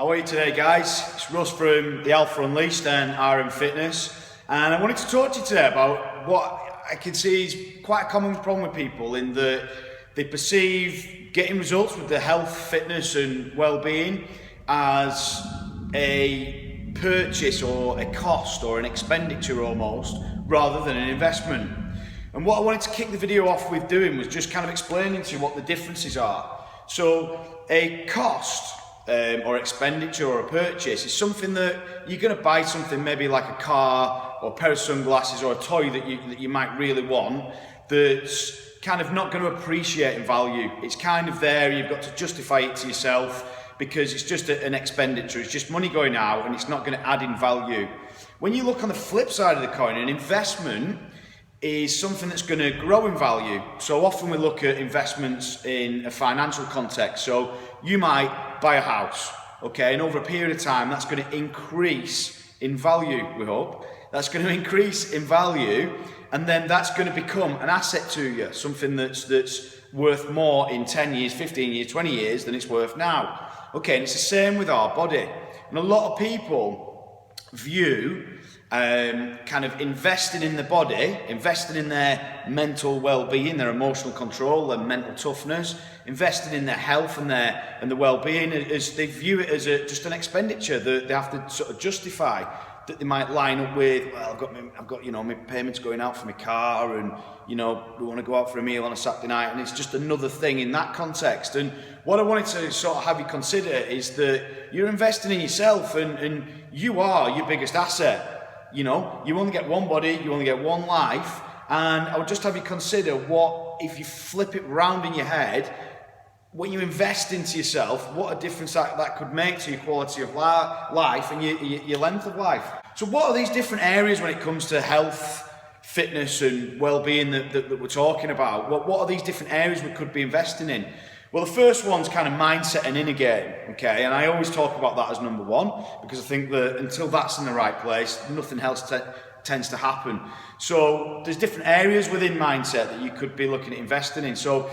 How are you today, guys? It's Russ from the Alpha Unleashed and RM Fitness, and I wanted to talk to you today about what I can see is quite a common problem with people in that they perceive getting results with their health, fitness and well-being as a purchase or a cost or an expenditure almost, rather than an investment. And what I wanted to kick the video off with doing was just kind of explaining to you what the differences are. So a cost or expenditure or a purchase is something that you're going to buy something, maybe like a car or a pair of sunglasses or a toy that you might really want, that's kind of not going to appreciate in value. It's kind of there, you've got to justify it to yourself because it's just an expenditure, it's just money going out and it's not going to add in value. When you look on the flip side of the coin, an investment is something that's going to grow in value. So often we look at investments in a financial context. So you might buy a house, okay, and over a period of time that's going to increase in value, we hope. That's going to increase in value, and then that's going to become an asset to you, something that's worth more in 10 years, 15 years, 20 years than it's worth now. Okay, and it's the same with our body. And a lot of people view kind of investing in the body, investing in their mental well-being, their emotional control, their mental toughness, investing in their health and the well-being, as they view it as just an expenditure that they have to sort of justify, that they might line up with. Well, I've got my payments going out for my car, and we want to go out for a meal on a Saturday night, and it's just another thing in that context. And what I wanted to sort of have you consider is that you're investing in yourself, and you are your biggest asset. You only get one body, you only get one life, and I would just have you consider what, if you flip it round in your head, when you invest into yourself, what a difference that could make to your quality of life and your length of life. So what are these different areas when it comes to health, fitness and well-being that we're talking about? What are these different areas we could be investing in? Well, the first one's kind of mindset and inner game, okay? And I always talk about that as number one, because I think that until that's in the right place, nothing else tends to happen. So there's different areas within mindset that you could be looking at investing in. So,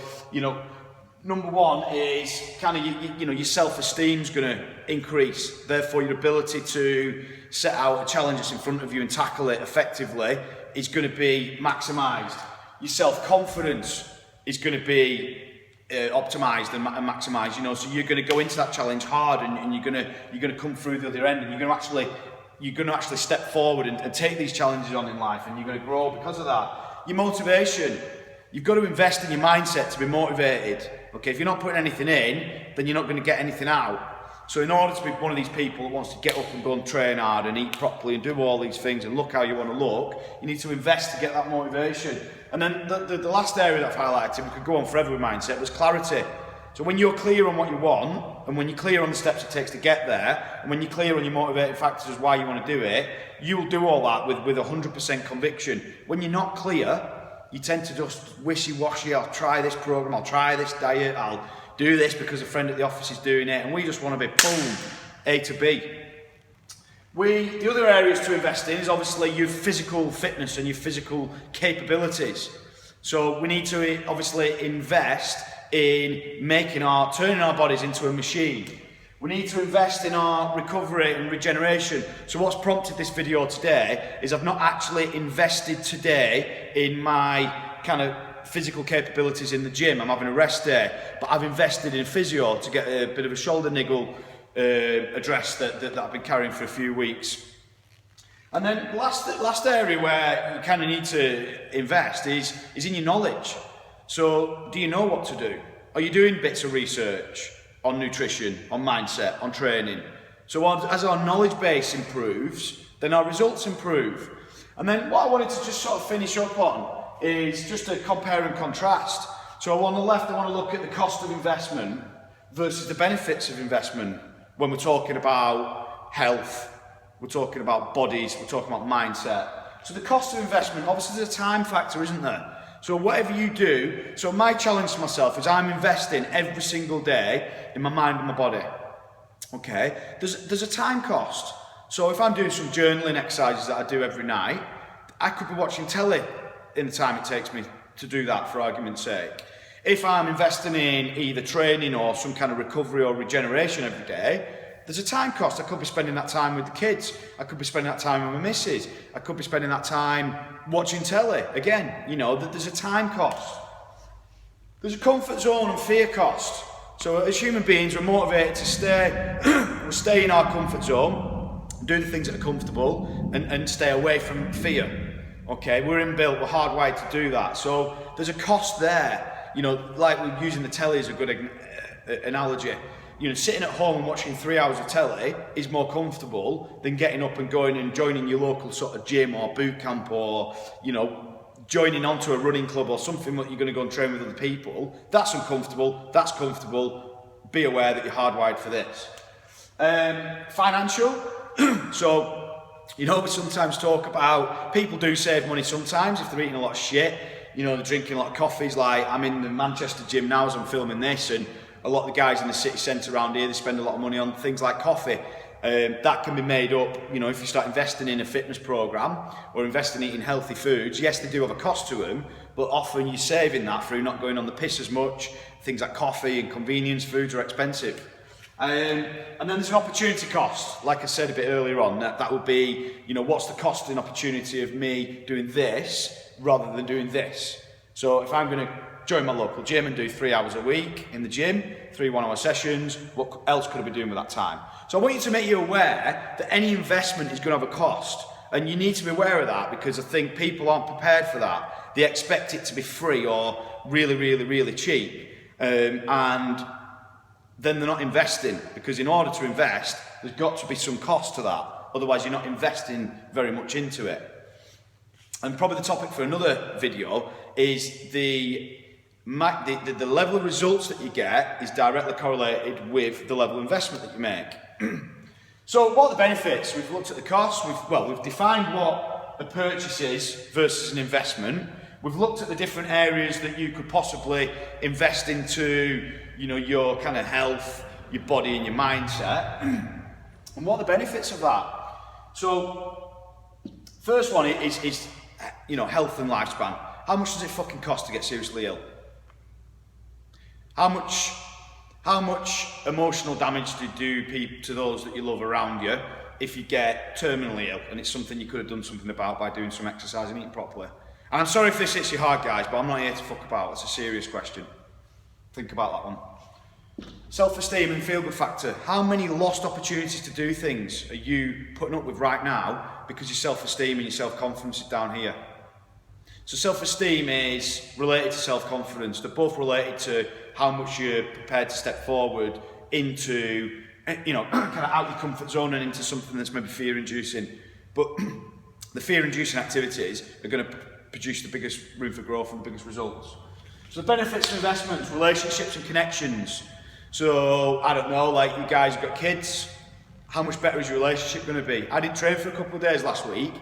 number one is kind of, your self-esteem's going to increase. Therefore, your ability to set out a challenge that's in front of you and tackle it effectively is going to be maximised. Your self-confidence is going to be optimized and maximized, so you're going to go into that challenge hard, and you're going to come through the other end, and you're going to actually step forward and take these challenges on in life, and you're going to grow because of that. Your motivation, you've got to invest in your mindset to be motivated. Okay, if you're not putting anything in, then you're not going to get anything out. So in order to be one of these people that wants to get up and go and train hard and eat properly and do all these things and look how you want to look, you need to invest to get that motivation. And then the last area that I've highlighted, we could go on forever with mindset, was clarity. So when you're clear on what you want, and when you're clear on the steps it takes to get there, and when you're clear on your motivating factors as why you want to do it, you will do all that with 100% conviction. When you're not clear, you tend to just wishy-washy. I'll try this program, I'll try this diet, I'll do this because a friend at the office is doing it, and we just want to be boom, A to B. The other areas to invest in is obviously your physical fitness and your physical capabilities. So we need to obviously invest in turning our bodies into a machine. We need to invest in our recovery and regeneration. So what's prompted this video today is I've not actually invested today in my kind of physical capabilities in the gym. I'm having a rest day, but I've invested in physio to get a bit of a shoulder niggle addressed that I've been carrying for a few weeks. And then last area where you kind of need to invest is in your knowledge. So do you know what to do? Are you doing bits of research on nutrition, on mindset, on training? So as our knowledge base improves, then our results improve. And then what I wanted to just sort of finish up on is just a compare and contrast. So on the left, I want to look at the cost of investment versus the benefits of investment when we're talking about health, we're talking about bodies, we're talking about mindset. So the cost of investment, obviously there's a time factor, isn't there? So whatever you do, so my challenge to myself is I'm investing every single day in my mind and my body. Okay, there's a time cost. So if I'm doing some journaling exercises that I do every night, I could be watching telly in the time it takes me to do that, for argument's sake. If I'm investing in either training or some kind of recovery or regeneration every day, There's a time cost. I could be spending that time with the kids. I could be spending that time with my missus. I could be spending that time watching telly. Again, there's a time cost. There's a comfort zone and fear cost. So as human beings, we're motivated to stay in our comfort zone, do the things that are comfortable, and stay away from fear. Okay, we're inbuilt, we're hardwired to do that. So there's a cost there. Like we're using the telly as a good analogy. Sitting at home and watching 3 hours of telly is more comfortable than getting up and going and joining your local sort of gym or boot camp or, joining onto a running club or something that you're going to go and train with other people. That's uncomfortable, that's comfortable. Be aware that you're hardwired for this. Financial. So, we sometimes talk about, people do save money sometimes if they're eating a lot of shit. They're drinking a lot of coffees. Like, I'm in the Manchester gym now as I'm filming this, and a lot of the guys in the city centre around here, they spend a lot of money on things like coffee. That can be made up, if you start investing in a fitness programme or investing in eating healthy foods. Yes, they do have a cost to them, but often you're saving that through not going on the piss as much. Things like coffee and convenience foods are expensive. And then there's an opportunity cost. Like I said a bit earlier on, that would be, what's the cost and opportunity of me doing this rather than doing this? So if I'm going to join my local gym and do 3 hours a week in the gym, 3 1-hour sessions, what else could I be doing with that time? So I want you to make you aware that any investment is going to have a cost, and you need to be aware of that, because I think people aren't prepared for that. They expect it to be free or really, really, really cheap, and then they're not investing, because in order to invest, there's got to be some cost to that. Otherwise, you're not investing very much into it. And probably the topic for another video is the level of results that you get is directly correlated with the level of investment that you make. So what are the benefits? We've looked at the costs. We've defined what a purchase is versus an investment. We've looked at the different areas that you could possibly invest into, your kind of health, your body and your mindset. And what are the benefits of that? So first one is health and lifespan. How much does it fucking cost to get seriously ill? How much emotional damage do you do to those that you love around you if you get terminally ill and it's something you could have done something about by doing some exercise and eating properly? And I'm sorry if this hits you hard, guys, but I'm not here to fuck about. It's a serious question. Think about that one. Self-esteem and feel-good factor. How many lost opportunities to do things are you putting up with right now because your self-esteem and your self-confidence is down here? So self-esteem is related to self-confidence. They're both related to how much you're prepared to step forward into, kind of out your comfort zone and into something that's maybe fear-inducing. But the fear-inducing activities are going to produce the biggest room for growth and the biggest results. So the benefits of investments, relationships and connections. So, I don't know, like you guys have got kids, how much better is your relationship going to be? I didn't train for a couple of days last week,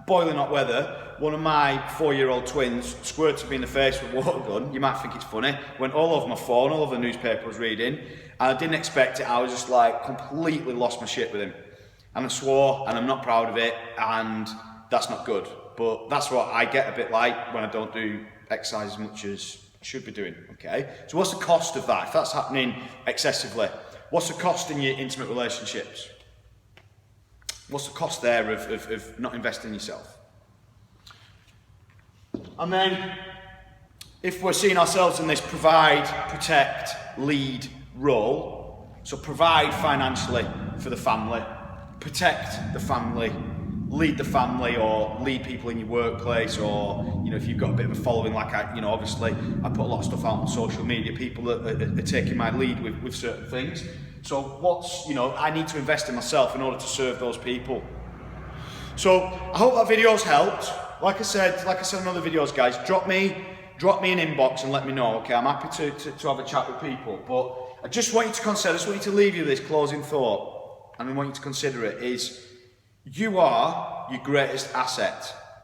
boiling hot weather. One of my 4-year-old twins squirted me in the face with a water gun. You might think it's funny. Went all over my phone, all over the newspaper I was reading. I didn't expect it. I was just completely lost my shit with him. And I swore, and I'm not proud of it, and that's not good. But that's what I get a bit like when I don't do exercise as much as I should be doing, okay? So what's the cost of that? If that's happening excessively, what's the cost in your intimate relationships? What's the cost there of not investing in yourself? And then, if we're seeing ourselves in this provide, protect, lead role, so provide financially for the family, protect the family, lead the family, or lead people in your workplace, or if you've got a bit of a following, like obviously I put a lot of stuff out on social media, people are taking my lead with certain things. So what's, I need to invest in myself in order to serve those people. So I hope that video's helped. Like I said in other videos, guys, drop me an inbox and let me know, okay? I'm happy to have a chat with people, but I just want you to consider, I just want you to leave you this closing thought, and I want you to consider it, is you are your greatest asset.